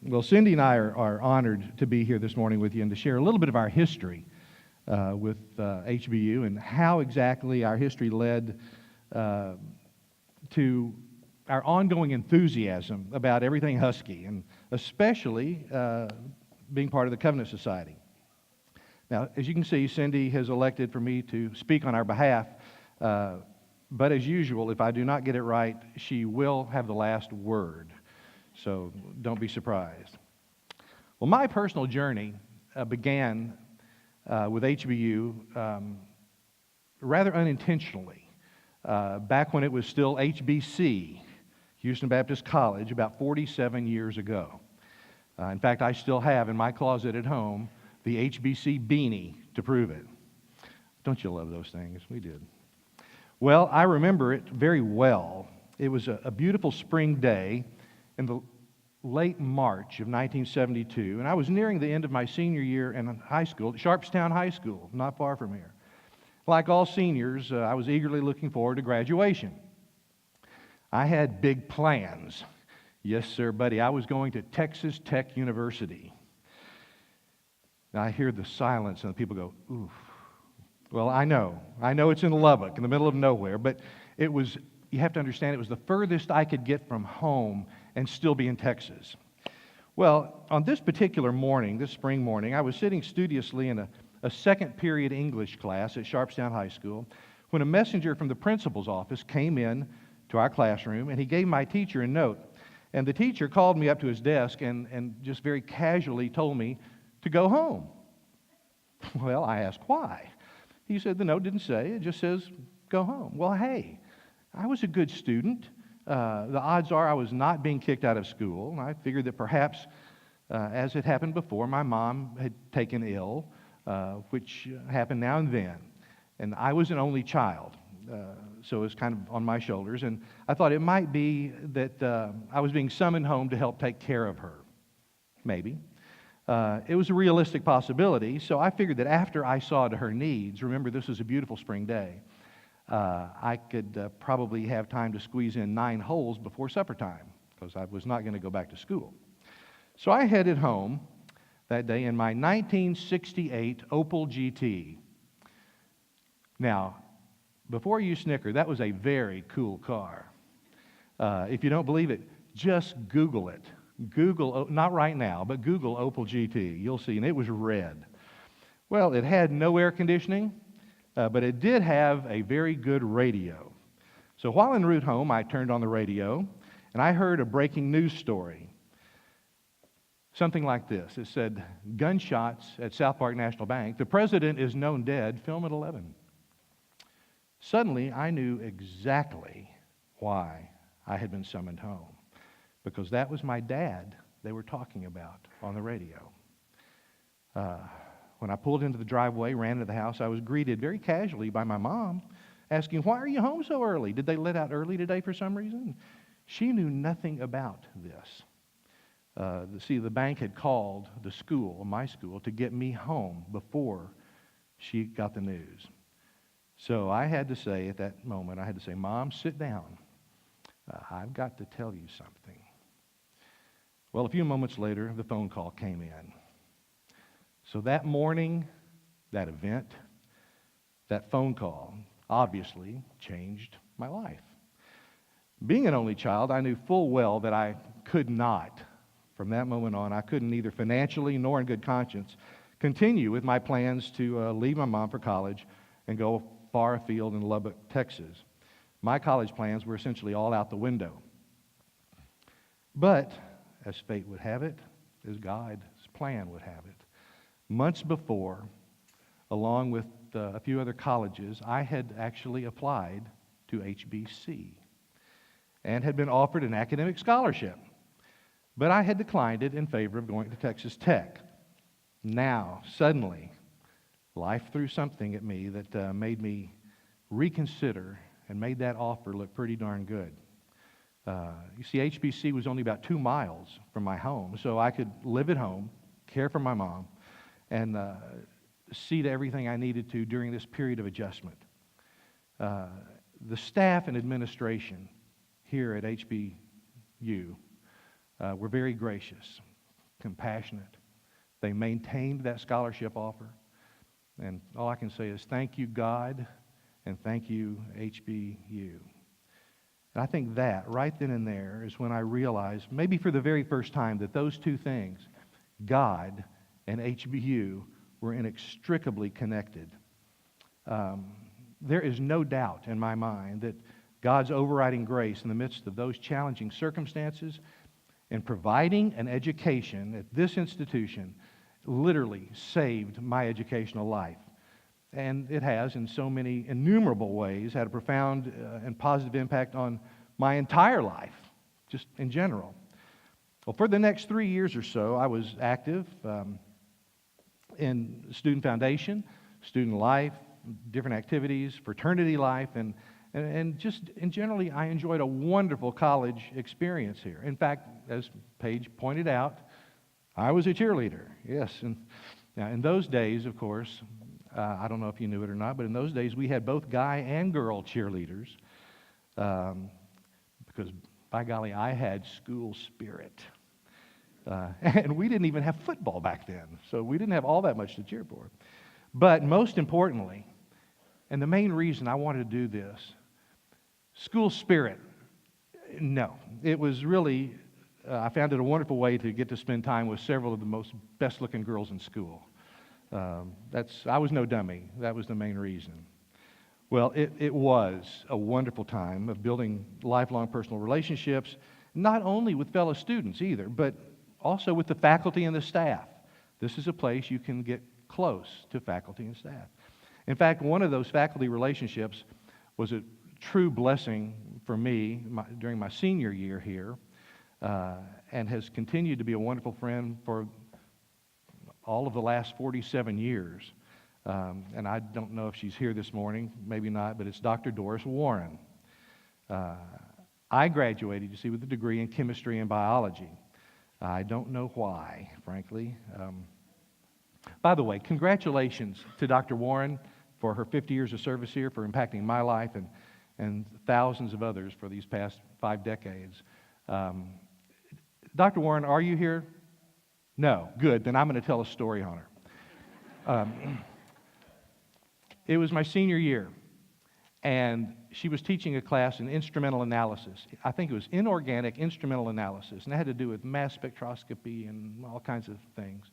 Well, Cindy and I are honored to be here this morning with you and to share a little bit of our history with HBU and how exactly our history led to our ongoing enthusiasm about everything Husky, and especially being part of the Covenant Society. Now, as you can see, Cindy has elected for me to speak on our behalf, but as usual, if I do not get it right, she will have the last word. So don't be surprised. Well, my personal journey began with HBU rather unintentionally, back when it was still HBC, Houston Baptist College, about 47 years ago. In fact, I still have in my closet at home the HBC beanie to prove it. Don't you love those things? We did. Well, I remember it very well. It was a beautiful spring day in the late March of 1972, and I was nearing the end of my senior year in high school, at Sharpstown High School, not far from here. Like all seniors, I was eagerly looking forward to graduation. I had big plans. Yes, sir, buddy, I was going to Texas Tech University. Now, I hear the silence, and the people go, oof. Well, I know it's in Lubbock, in the middle of nowhere, but it was, you have to understand, it was the furthest I could get from home and still be in Texas. Well, on this particular morning, this spring morning, I was sitting studiously in a second period English class at Sharpstown High School when a messenger from the principal's office came in to our classroom, and he gave my teacher a note. And the teacher called me up to his desk and just very casually told me to go home. Well, I asked why. He said the note didn't say, it just says go home. Well, hey, I was a good student. The odds are I was not being kicked out of school. I figured that perhaps, as it happened before, my mom had taken ill, which happened now and then. And I was an only child, so it was kind of on my shoulders. And I thought it might be that I was being summoned home to help take care of her. Maybe. It was a realistic possibility, so I figured that after I saw to her needs, remember this was a beautiful spring day, I could probably have time to squeeze in 9 holes before supper time, because I was not going to go back to school. So I headed home that day in my 1968 Opel GT. Now, before you snicker, that was a very cool car. If you don't believe it, just Google it. Google, not right now, but Google Opel GT. You'll see, and it was red. Well, it had no air conditioning, but it did have a very good radio. So while en route home, I turned on the radio, and I heard a breaking news story. Something like this. It said, gunshots at South Park National Bank. The president is known dead. Film at 11. Suddenly, I knew exactly why I had been summoned home, because that was my dad they were talking about on the radio. When I pulled into the driveway, ran into the house, I was greeted very casually by my mom, asking, why are you home so early? Did they let out early today for some reason? She knew nothing about this. See, the bank had called the school, my school, to get me home before she got the news. So I had to say, at that moment, I had to say, Mom, sit down. I've got to tell you something. Well, a few moments later, the phone call came in. So that morning, that event, that phone call, obviously changed my life. Being an only child, I knew full well that I could not, from that moment on, I couldn't either financially nor in good conscience continue with my plans to leave my mom for college and go far afield in Lubbock, Texas. My college plans were essentially all out the window. But, as fate would have it, as God's plan would have it, months before, along with a few other colleges, I had actually applied to HBC and had been offered an academic scholarship. But I had declined it in favor of going to Texas Tech. Now, suddenly, life threw something at me that made me reconsider and made that offer look pretty darn good. You see, HBC was only about 2 miles from my home, so I could live at home, care for my mom, and see to everything I needed to during this period of adjustment. The staff and administration here at HBU were very gracious. compassionate. They maintained that scholarship offer. And all I can say is thank you, God, and thank you, HBU. And I think that right then and there is when I realized, maybe for the very first time, that those two things, God and HBU, were inextricably connected. There is no doubt in my mind that God's overriding grace in the midst of those challenging circumstances and providing an education at this institution literally saved my educational life. And it has, in so many innumerable ways, had a profound and positive impact on my entire life, just in general. Well, for the next 3 years or so, I was active in Student Foundation, student life, different activities, fraternity life, and just in generally, I enjoyed a wonderful college experience here. In fact, as Paige pointed out, I was a cheerleader, yes. And now, in those days, of course, I don't know if you knew it or not, but in those days, we had both guy and girl cheerleaders because, by golly, I had school spirit. And we didn't even have football back then, so we didn't have all that much to cheer for. But most importantly, and the main reason I wanted to do this, school spirit, no. It was really, I found it a wonderful way to get to spend time with several of the most best-looking girls in school. I was no dummy. That was the main reason. Well, it was a wonderful time of building lifelong personal relationships, not only with fellow students either, but also with the faculty and the staff. This is a place you can get close to faculty and staff. In fact, one of those faculty relationships was a true blessing for me during my senior year here, and has continued to be a wonderful friend for all of the last 47 years. And I don't know if she's here this morning, maybe not, but it's Dr. Doris Warren. I graduated, you see, with a degree in chemistry and biology. I don't know why, frankly. By the way, congratulations to Dr. Warren for her 50 years of service here, for impacting my life and thousands of others for these past 5 decades. Dr. Warren, are you here? No. Good. Then I'm going to tell a story on her. It was my senior year, and she was teaching a class in instrumental analysis. I think it was inorganic instrumental analysis, and it had to do with mass spectroscopy and all kinds of things.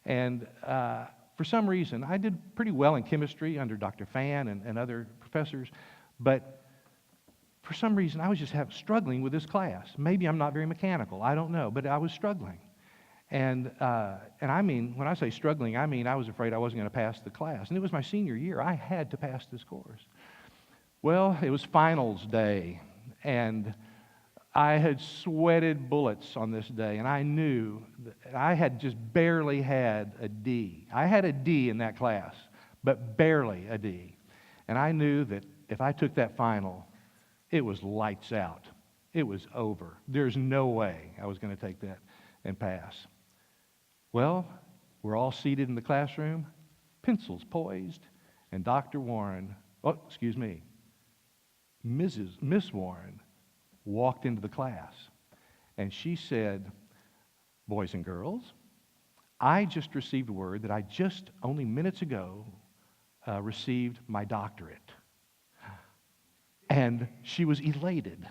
And for some reason, I did pretty well in chemistry under Dr. Fan and other professors, but for some reason, I was just struggling with this class. Maybe I'm not very mechanical. I don't know, but I was struggling. And I mean, when I say struggling, I mean I was afraid I wasn't going to pass the class. And it was my senior year. I had to pass this course. Well, it was finals day, and I had sweated bullets on this day, and I knew that I had just barely had a D. I had a D in that class, but barely a D. And I knew that if I took that final, it was lights out. It was over. There's no way I was going to take that and pass. Well, we're all seated in the classroom, pencils poised, and Dr. Warren, Miss Warren walked into the class, and she said, "Boys and girls, I just received word that I just only minutes ago received my doctorate." And she was elated.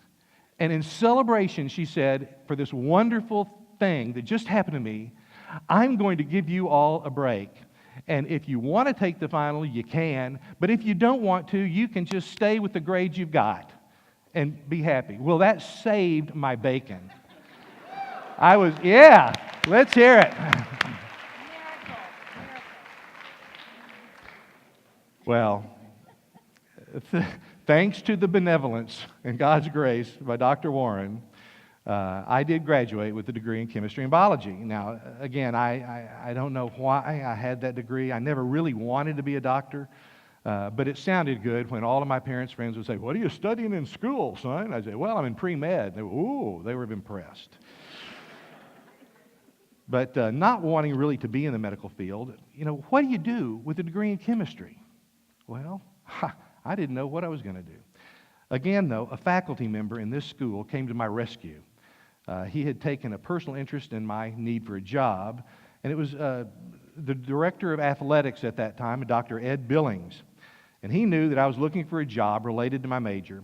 And in celebration, she said, "For this wonderful thing that just happened to me, I'm going to give you all a break. And if you want to take the final, you can. But if you don't want to, you can just stay with the grades you've got and be happy." Well, that saved my bacon. Let's hear it. Well, thanks to the benevolence and God's grace by Dr. Warren, I did graduate with a degree in chemistry and biology. Now, again, I don't know why I had that degree. I never really wanted to be a doctor, but it sounded good when all of my parents' friends would say, "What are you studying in school, son?" I'd say, "Well, I'm in pre-med." They were impressed. But not wanting really to be in the medical field, what do you do with a degree in chemistry? Well, I didn't know what I was going to do. Again, though, a faculty member in this school came to my rescue. He had taken a personal interest in my need for a job, and it was the director of athletics at that time, Dr. Ed Billings. And he knew that I was looking for a job related to my major,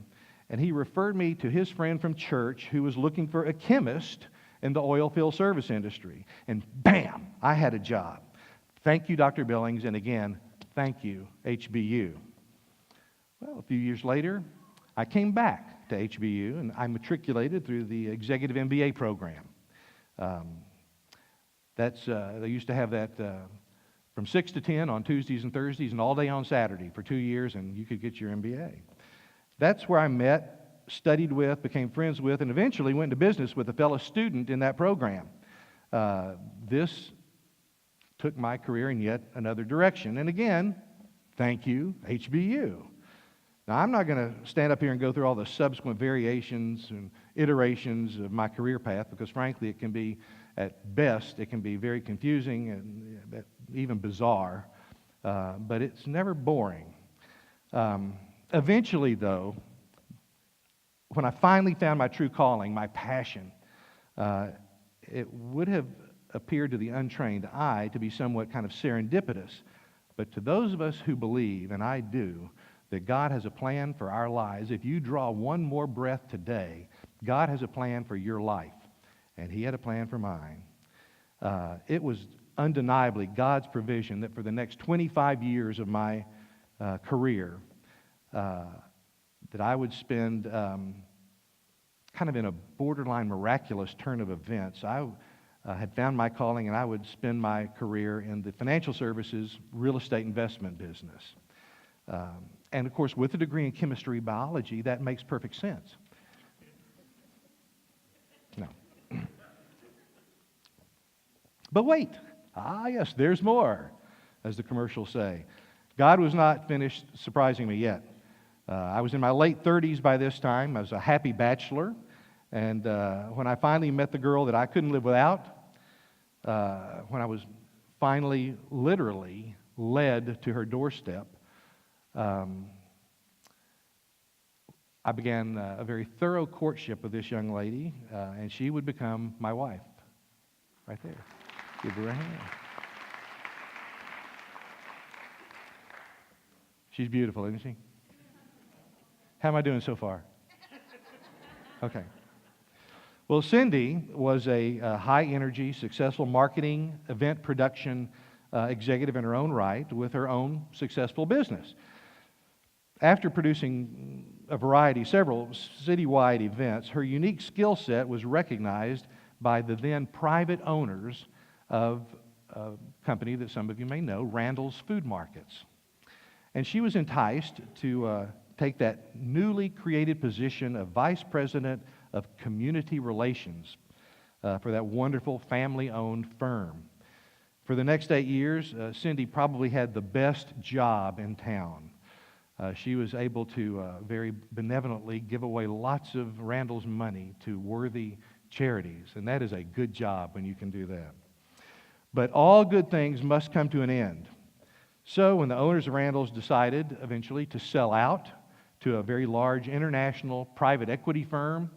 and he referred me to his friend from church who was looking for a chemist in the oil field service industry. And bam, I had a job. Thank you, Dr. Billings, and again, thank you, HBU. Well, a few years later, I came back to HBU, and I matriculated through the Executive MBA program. They used to have that from 6 to 10 on Tuesdays and Thursdays and all day on Saturday for 2 years, and you could get your MBA. That's where I met, studied with, became friends with, and eventually went into business with a fellow student in that program. This took my career in yet another direction. And again, thank you, HBU. Now, I'm not going to stand up here and go through all the subsequent variations and iterations of my career path because, frankly, it can be, at best, it can be very confusing and even bizarre, but it's never boring. Eventually, though, when I finally found my true calling, my passion, it would have appeared to the untrained eye to be somewhat kind of serendipitous. But to those of us who believe, and I do, that God has a plan for our lives, if you draw one more breath today, God has a plan for your life. And He had a plan for mine. It was undeniably God's provision that for the next 25 years of my career, that I would spend kind of in a borderline miraculous turn of events. I had found my calling, and I would spend my career in the financial services, real estate investment business. And of course, with a degree in chemistry, biology, that makes perfect sense. No. But wait. Yes, there's more, as the commercials say. God was not finished surprising me yet. I was in my late 30s by this time. I was a happy bachelor. And when I finally met the girl that I couldn't live without, when I was finally, literally, led to her doorstep, I began a very thorough courtship with this young lady, and she would become my wife. Right there. Give her a hand. She's beautiful, isn't she? How am I doing so far? Okay. Well, Cindy was a high-energy, successful marketing, event production executive in her own right with her own successful business. After producing several citywide events, her unique skill set was recognized by the then private owners of a company that some of you may know, Randall's Food Markets. And she was enticed to take that newly created position of Vice President of Community Relations for that wonderful family-owned firm. For the next 8 years, Cindy probably had the best job in town. She was able to very benevolently give away lots of Randall's money to worthy charities, and that is a good job when you can do that. But all good things must come to an end. So when the owners of Randall's decided eventually to sell out to a very large international private equity firm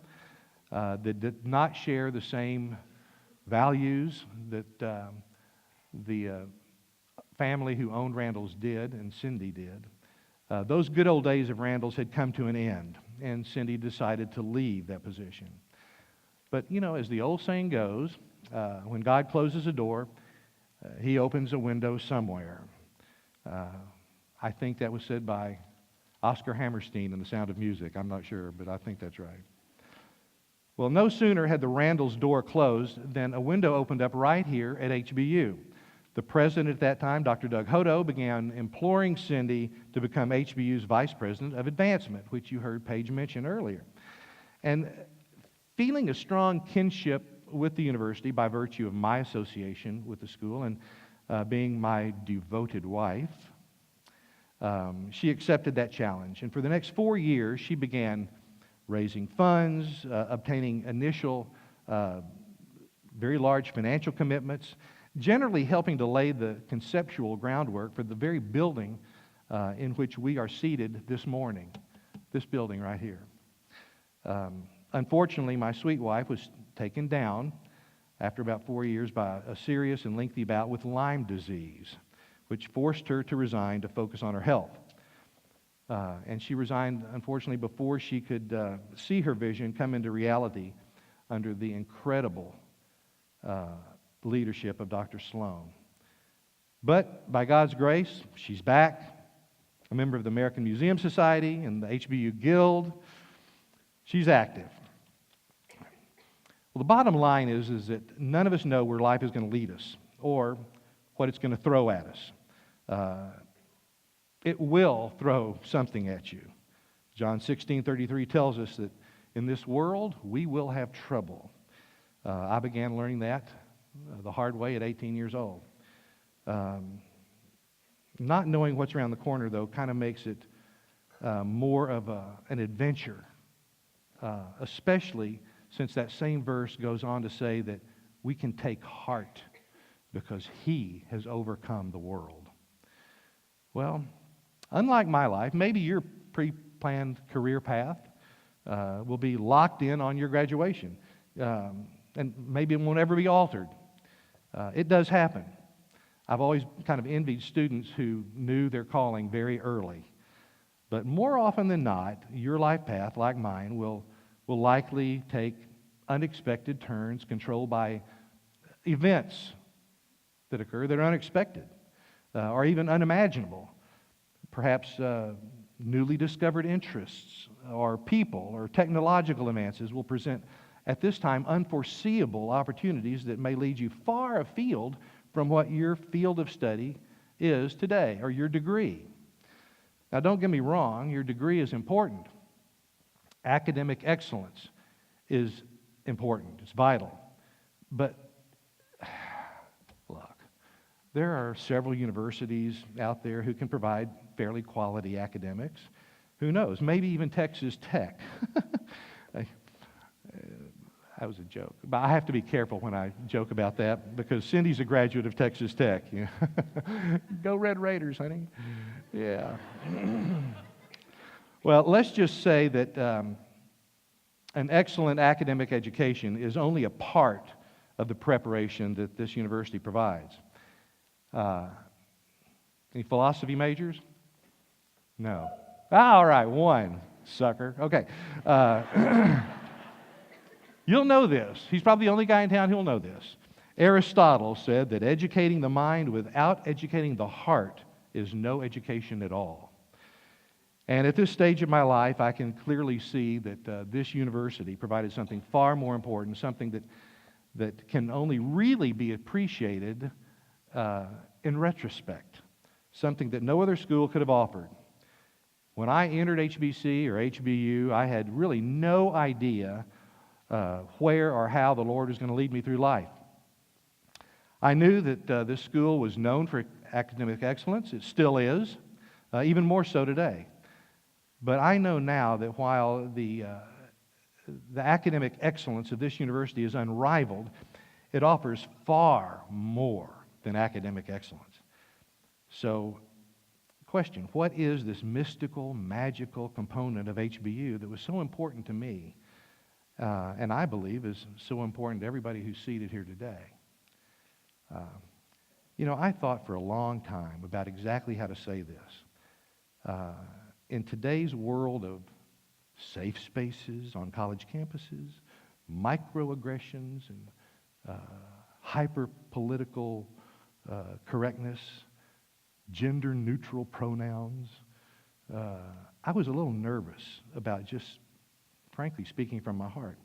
that did not share the same values that the family who owned Randall's did, and Cindy did, those good old days of Randall's had come to an end, and Cindy decided to leave that position. But, you know, as the old saying goes, when God closes a door, He opens a window somewhere. I think that was said by Oscar Hammerstein in The Sound of Music. I'm not sure, but I think that's right. Well, no sooner had the Randall's door closed than a window opened up right here at HBU. The president at that time, Dr. Doug Hodo, began imploring Cindy to become HBU's Vice President of Advancement, which you heard Paige mention earlier. And feeling a strong kinship with the university by virtue of my association with the school and being my devoted wife, she accepted that challenge. And for the next 4 years, she began raising funds, obtaining initial very large financial commitments, generally helping to lay the conceptual groundwork for the very building in which we are seated this morning, this building right here. Unfortunately, my sweet wife was taken down after about 4 years by a serious and lengthy bout with Lyme disease, which forced her to resign to focus on her health. And she resigned, unfortunately, before she could see her vision come into reality under the incredible leadership of Dr. Sloan. But by God's grace, she's back, a member of the American Museum Society and the HBU Guild. She's active. Well, the bottom line is that none of us know where life is going to lead us or what it's going to throw at us. It will throw something at you. John 16:33 tells us that in this world we will have trouble. I began learning that the hard way at 18 years old. Not knowing what's around the corner, though, kind of makes it more of an adventure, especially since that same verse goes on to say that we can take heart because He has overcome the world. Well, unlike my life, maybe your pre-planned career path will be locked in on your graduation, and maybe it won't ever be altered. It does happen. I've always kind of envied students who knew their calling very early. But more often than not, your life path, like mine, will likely take unexpected turns controlled by events that occur that are unexpected or even unimaginable. Perhaps newly discovered interests or people or technological advances will present at this time unforeseeable opportunities that may lead you far afield from what your field of study is today or your degree. Now, don't get me wrong, your degree is important. Academic excellence is important, it's vital. But look, there are several universities out there who can provide fairly quality academics. Who knows? Maybe even Texas Tech. That was a joke. But I have to be careful when I joke about that because Cindy's a graduate of Texas Tech. You know? Go Red Raiders, honey. Yeah. Well, let's just say that an excellent academic education is only a part of the preparation that this university provides. Any philosophy majors? No. All right, one, sucker. Okay. You'll know this. He's probably the only guy in town who'll know this. Aristotle said that educating the mind without educating the heart is no education at all. And at this stage of my life, I can clearly see that this university provided something far more important, something that can only really be appreciated in retrospect, something that no other school could have offered. When I entered HBC or HBU, I had really no idea where or how the Lord was going to lead me through life. I knew that this school was known for academic excellence. It still is, even more so today. But I know now that while the academic excellence of this university is unrivaled, it offers far more than academic excellence. So, question, what is this mystical, magical component of HBU that was so important to me? And I believe is so important to everybody who's seated here today. I thought for a long time about exactly how to say this. In today's world of safe spaces on college campuses, microaggressions, and hyper-political correctness, gender-neutral pronouns, I was a little nervous about just frankly speaking from my heart.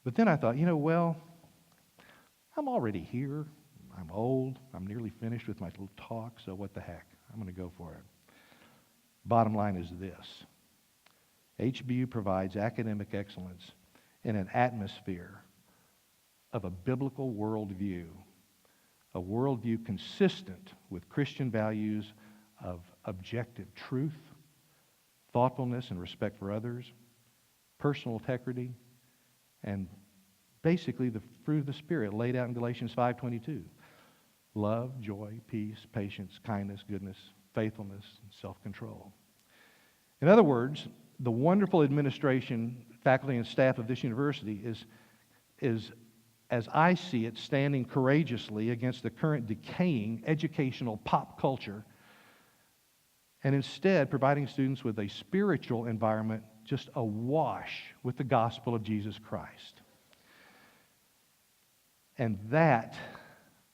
But then I thought, well, I'm already here. I'm old. I'm nearly finished with my little talk, so what the heck? I'm going to go for it. Bottom line is this. HBU provides academic excellence in an atmosphere of a biblical worldview, a worldview consistent with Christian values of objective truth, thoughtfulness and respect for others, personal integrity, and basically the fruit of the Spirit laid out in Galatians 5:22. Love, joy, peace, patience, kindness, goodness, faithfulness, and self-control. In other words, the wonderful administration, faculty, and staff of this university is is, as I see it, standing courageously against the current decaying educational pop culture and instead providing students with a spiritual environment just awash with the gospel of Jesus Christ. And that,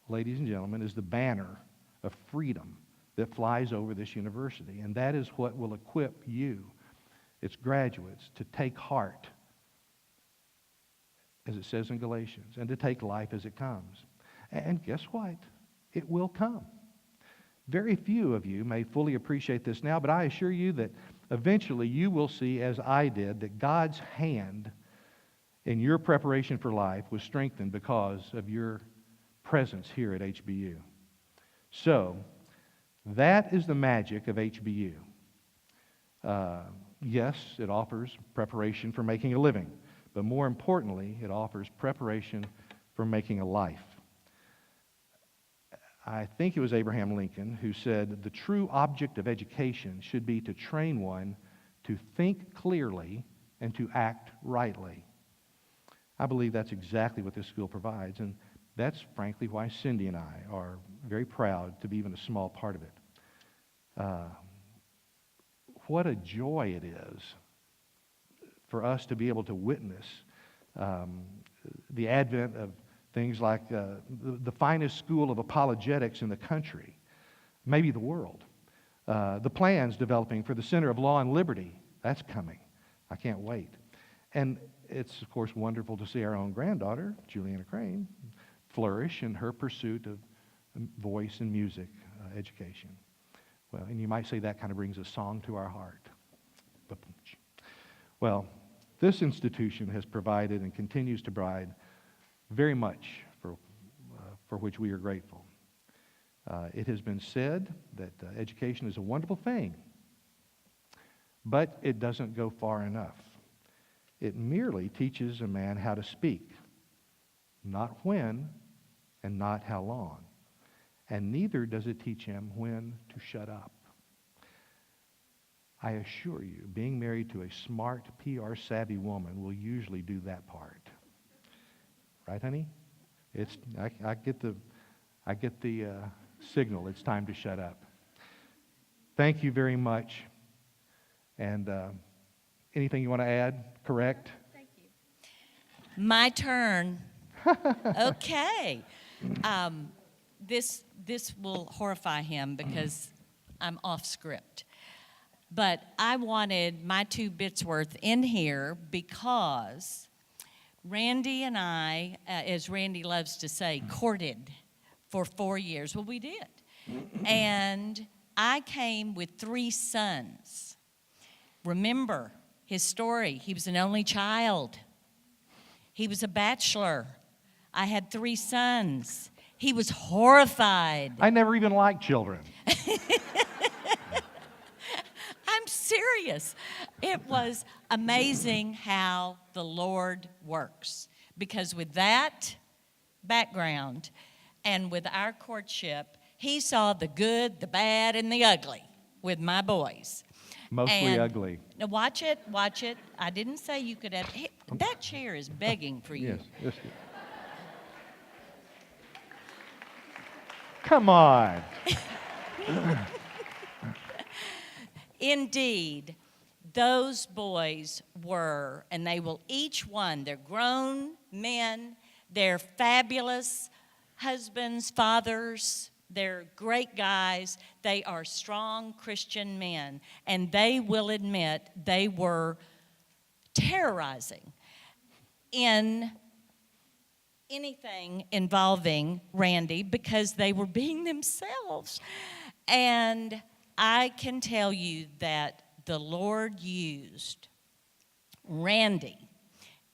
ladies and gentlemen, is the banner of freedom that flies over this university. And that is what will equip you, its graduates, to take heart, as it says in Galatians, and to take life as it comes. And guess what? It will come. Very few of you may fully appreciate this now, but I assure you that eventually you will see, as I did, that God's hand in your preparation for life was strengthened because of your presence here at HBU. So, that is the magic of HBU. Yes, it offers preparation for making a living, but more importantly, it offers preparation for making a life. I think it was Abraham Lincoln who said, the true object of education should be to train one to think clearly and to act rightly. I believe that's exactly what this school provides, and that's frankly why Cindy and I are very proud to be even a small part of it. What a joy it is for us to be able to witness the advent of things like the finest school of apologetics in the country, maybe the world. The plans developing for the Center of Law and Liberty, that's coming. I can't wait. And it's, of course, wonderful to see our own granddaughter, Juliana Crane, flourish in her pursuit of voice and music education. Well, and you might say that kind of brings a song to our heart. Well, this institution has provided and continues to provide very much for which we are grateful. It has been said that education is a wonderful thing, but it doesn't go far enough. It merely teaches a man how to speak, not when and not how long. And neither does it teach him when to shut up. I assure you, being married to a smart, PR-savvy woman will usually do that part. Right, honey? I get the signal. It's time to shut up. Thank you very much. And anything you want to add? Correct? Thank you. My turn. Okay. This will horrify him because I'm off script. But I wanted my 2 bits worth in here because Randy and I, as Randy loves to say, courted for 4 years. Well, we did. And I came with 3 sons. Remember his story. He was an only child. He was a bachelor. I had 3 sons. He was horrified. I never even liked children. I'm serious. It was amazing how the Lord works. Because with that background and with our courtship, he saw the good, the bad, and the ugly with my boys. Mostly ugly. Now watch it. I didn't say you could have. That chair is begging for you. Yes. Come on. Indeed, those boys were, and they will each one, they're grown men, they're fabulous husbands, fathers, they're great guys, they are strong Christian men, and they will admit they were terrorizing in anything involving Randy because they were being themselves. And I can tell you that the Lord used Randy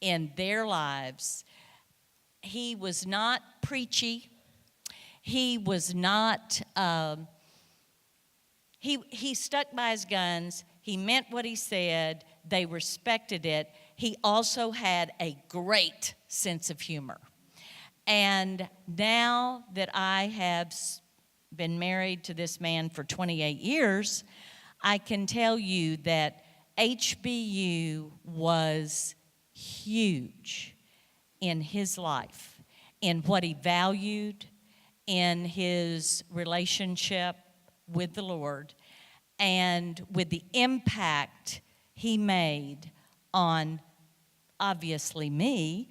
in their lives. He was not preachy. He was not, he stuck by his guns. He meant what he said. They respected it. He also had a great sense of humor. And now that I have been married to this man for 28 years, I can tell you that HBU was huge. in his life, in what he valued, in his relationship with the Lord, and with the impact he made on, obviously, me,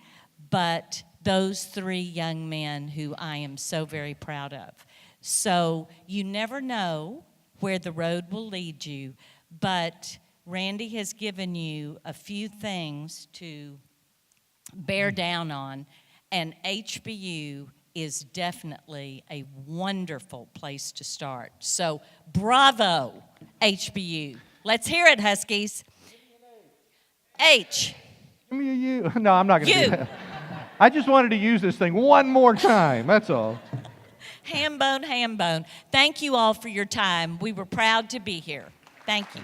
but those three young men who I am so very proud of. So you never know where the road will lead you, but Randy has given you a few things to bear down on, and HBU is definitely a wonderful place to start. So bravo, HBU. Let's hear it, Huskies. H. Give me a U. No, I'm not going to U. do that. I just wanted to use this thing one more time. That's all. Ham bone, ham bone. Thank you all for your time. We were proud to be here. Thank you.